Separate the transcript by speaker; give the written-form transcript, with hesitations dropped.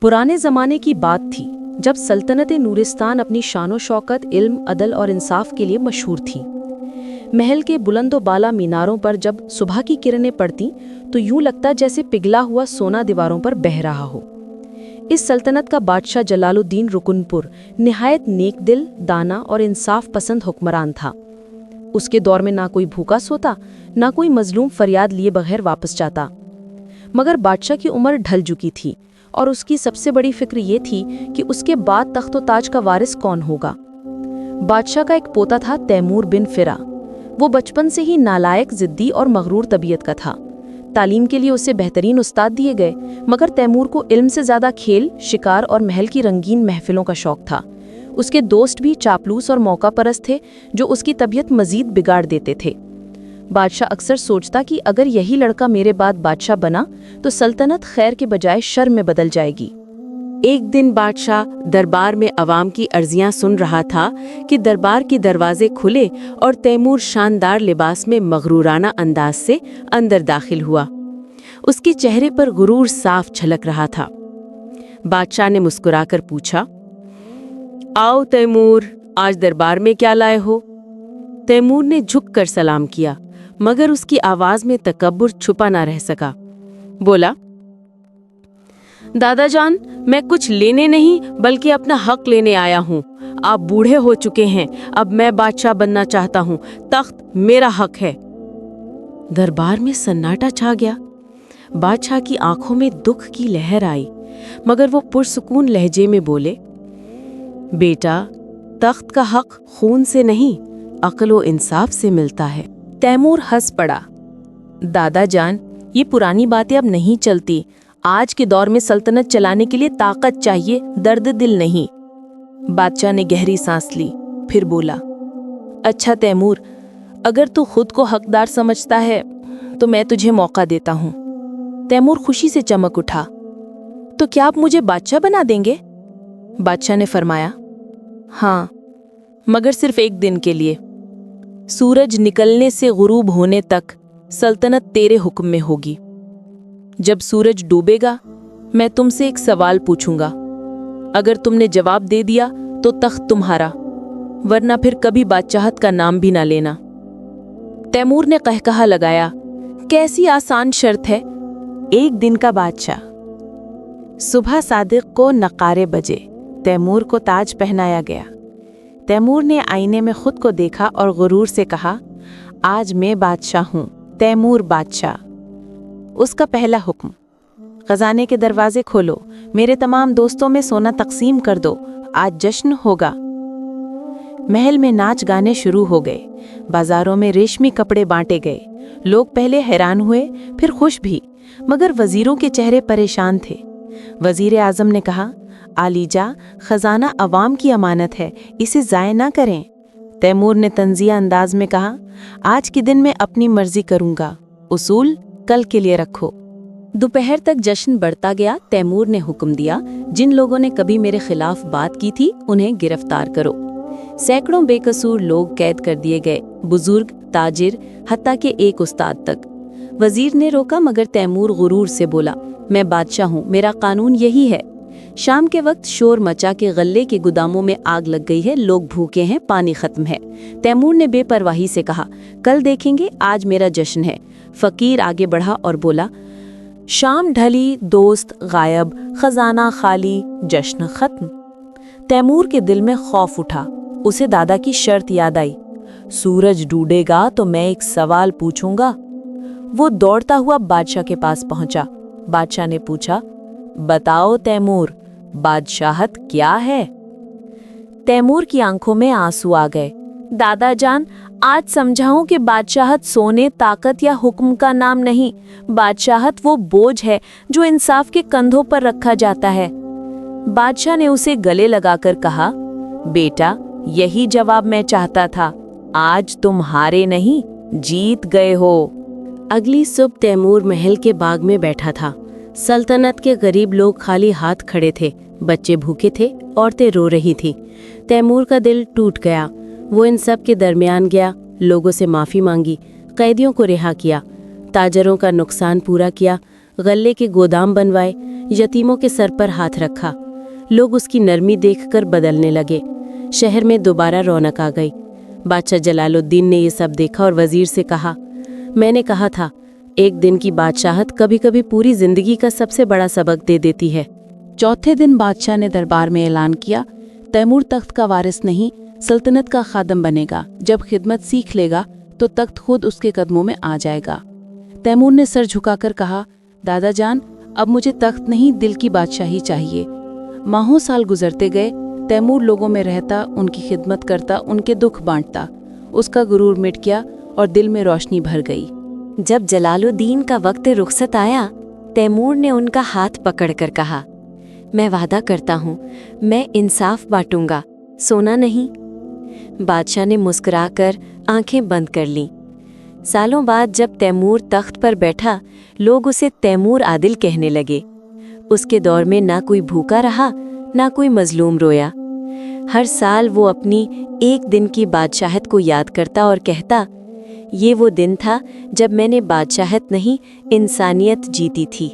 Speaker 1: पुराने ज़माने की बात थी जब सल्तनत नूरिस्तान अपनी शानो शौकत, इल्म, अदल और इंसाफ के लिए मशहूर थी। महल के बुलंदो बाला मीनारों पर जब सुबह की किरणें पड़ती तो यूं लगता जैसे पिघला हुआ सोना दीवारों पर बह रहा हो। इस सल्तनत का बादशाह जलालुद्दीन रुकनपुर निहायत नेक दिल, दाना और इंसाफ पसंद हुक्मरान था। उसके दौर में ना कोई भूखा सोता, ना कोई मजलूम फरियाद लिए बगैर वापस जाता। मगर बादशाह की उम्र ढल चुकी थी और उसकी सबसे बड़ी फिक्र ये थी कि उसके बाद तख्त व ताज का वारिस कौन होगा। बादशाह का एक पोता था तैमूर बिन फिरा। वो बचपन से ही नालायक, जिद्दी और मगरूर तबीयत का था। तालीम के लिए उसे बेहतरीन उस्ताद दिए गए, मगर तैमूर को इल्म से ज़्यादा खेल, शिकार और महल की रंगीन महफिलों का शौक था। उसके दोस्त भी चापलूस और मौका परस्त थे जो उसकी तबीयत मजीद बिगाड़ देते थे। बादशाह अक्सर सोचता कि अगर यही लड़का मेरे बाद बादशाह बना तो सल्तनत खैर के बजाय शर में बदल जाएगी।
Speaker 2: एक दिन बादशाह दरबार में अवाम की अर्जियां सुन रहा था कि दरबार के दरवाजे खुले और तैमूर शानदार लिबास में मगरूराना अंदाज से अंदर दाखिल हुआ। उसके चेहरे पर गुरूर साफ झलक रहा था। बादशाह ने मुस्कुराकर पूछा, आओ तैमूर, आज दरबार में क्या लाए हो? तैमूर ने झुककर सलाम किया, मगर उसकी आवाज में तकब्बुर छुपा ना रह सका। बोला, दादा जान, मैं कुछ लेने नहीं बल्कि अपना हक लेने आया हूँ। आप बूढ़े हो चुके हैं, अब मैं बादशाह बनना चाहता हूँ। तख्त मेरा हक है। दरबार में सन्नाटा छा गया। बादशाह की आंखों में दुख की लहर आई, मगर वो पुरसुकून लहजे में बोले, बेटा, तख्त का हक खून से नहीं, अक्ल व इंसाफ से मिलता है।
Speaker 1: तैमूर हंस पड़ा। दादा जान, ये पुरानी बातें अब नहीं चलती। आज के दौर में सल्तनत चलाने के लिए ताकत चाहिए, दर्द दिल नहीं। बादशाह ने गहरी सांस ली, फिर बोला, अच्छा तैमूर, अगर तू खुद को हकदार समझता है तो मैं तुझे मौका देता हूँ। तैमूर खुशी से चमक उठा। तो क्या आप मुझे बादशाह बना देंगे? बादशाह ने फरमाया, हाँ, मगर सिर्फ एक दिन के लिए। सूरज निकलने से गुरूब होने तक सल्तनत तेरे हुक्म में होगी। जब सूरज डूबेगा मैं तुमसे एक सवाल पूछूंगा। अगर तुमने जवाब दे दिया तो तख्त तुम्हारा, वरना फिर कभी बादशाहत का नाम भी ना लेना। तैमूर ने कहकहा लगाया, कैसी आसान शर्त है। एक दिन का बादशाह। सुबह सादिक को नकारे बजे। तैमूर को ताज पहनाया गया। तैमूर ने आईने में खुद को देखा और गुरूर से कहा, आज मैं बादशाह हूँ, तैमूर बादशाह। उसका पहला हुक्म, खजाने के दरवाजे खोलो, मेरे तमाम दोस्तों में सोना तकसीम कर दो, आज जश्न होगा। महल में नाच गाने शुरू हो गए। बाजारों में रेशमी कपड़े बांटे गए। लोग पहले हैरान हुए, फिर खुश भी, मगर वजीरों के चेहरे परेशान थे। वजीर आजम ने कहा, आलीजा, खजाना अवाम की अमानत है, इसे ज़ाय ना करें। तैमूर ने तंजिया अंदाज में कहा, आज के दिन मैं अपनी मर्जी करूंगा, उसूल कल के लिए रखो। दोपहर तक जश्न बढ़ता गया। तैमूर ने हुक्म दिया, जिन लोगों ने कभी मेरे खिलाफ बात की थी उन्हें गिरफ्तार करो। सैकड़ों बेकसूर लोग कैद कर दिए गए, बुजुर्ग, ताजिर, हत्ता के एक उस्ताद तक। वजीर ने रोका, मगर तैमूर गुरूर से बोला, मैं बादशाह हूँ, मेरा कानून यही है। शाम के वक्त शोर मचा के गल्ले के गुदामों में आग लग गई है, लोग भूखे हैं, पानी खत्म है। तैमूर ने बेपरवाही से कहा, कल देखेंगे, आज मेरा जश्न है। फकीर आगे बढ़ा और बोला, शाम ढली, दोस्त गायब, खजाना खाली, जश्न खत्म। तैमूर के दिल में खौफ उठा। उसे दादा की शर्त याद आई, सूरज डूबेगा तो मैं एक सवाल पूछूंगा। वो दौड़ता हुआ बादशाह के पास पहुंचा। बादशाह ने पूछा, बताओ तैमूर, बादशाहत क्या है? तैमूर की आंखों में आंसू आ गए। दादा जान, आज समझाऊं कि बादशाहत सोने, ताकत या हुक्म का नाम नहीं, बादशाहत वो बोझ है जो इंसाफ के कंधों पर रखा जाता है। बादशाह ने उसे गले लगाकर कहा, बेटा, यही जवाब मैं चाहता था। आज तुम हारे नहीं, जीत गए हो। अगली सुबह तैमूर महल के बाग में बैठा था। सल्तनत के गरीब लोग खाली हाथ खड़े थे, बच्चे भूखे थे, औरतें रो रही थी। तैमूर का दिल टूट गया। वो इन सब के दरमियान गया, लोगों से माफ़ी मांगी, कैदियों को रिहा किया, ताजरों का नुकसान पूरा किया, गल्ले के गोदाम बनवाए,
Speaker 2: यतीमों के सर पर हाथ रखा। लोग उसकी नरमी देखकर बदलने लगे। शहर में दोबारा रौनक आ गई। बादशाह जलालुद्दीन ने ये सब देखा और वजीर से कहा, मैंने कहा था, एक दिन की बादशाहत कभी कभी पूरी जिंदगी का सबसे बड़ा सबक दे देती है।
Speaker 1: चौथे दिन बादशाह ने दरबार में ऐलान किया, तैमूर तख्त का वारिस नहीं, सल्तनत का खादम बनेगा। जब खिदमत सीख लेगा तो तख्त खुद उसके कदमों में आ जाएगा। तैमूर ने सर झुकाकर कहा, दादा जान, अब मुझे तख्त नहीं, दिल की बादशाही चाहिए। माहों साल गुजरते गए। तैमूर लोगों में रहता, उनकी खिदमत करता, उनके दुख बांटता। उसका गुरूर मिट गया और दिल में रोशनी भर गई।
Speaker 2: जब जलालुद्दीन का वक्त रुखसत आया, तैमूर ने उनका हाथ पकड़कर कहा, मैं वादा करता हूँ, मैं इंसाफ बांटूंगा, सोना नहीं। बादशाह ने मुस्कुराकर आंखें बंद कर लीं। सालों बाद जब तैमूर तख्त पर बैठा, लोग उसे तैमूर आदिल कहने लगे। उसके दौर में ना कोई भूखा रहा, ना कोई मजलूम रोया। हर साल वो अपनी एक दिन की बादशाहत को याद करता और कहता, ये वो दिन था जब मैंने बादशाहत नहीं, इंसानियत जीती थी।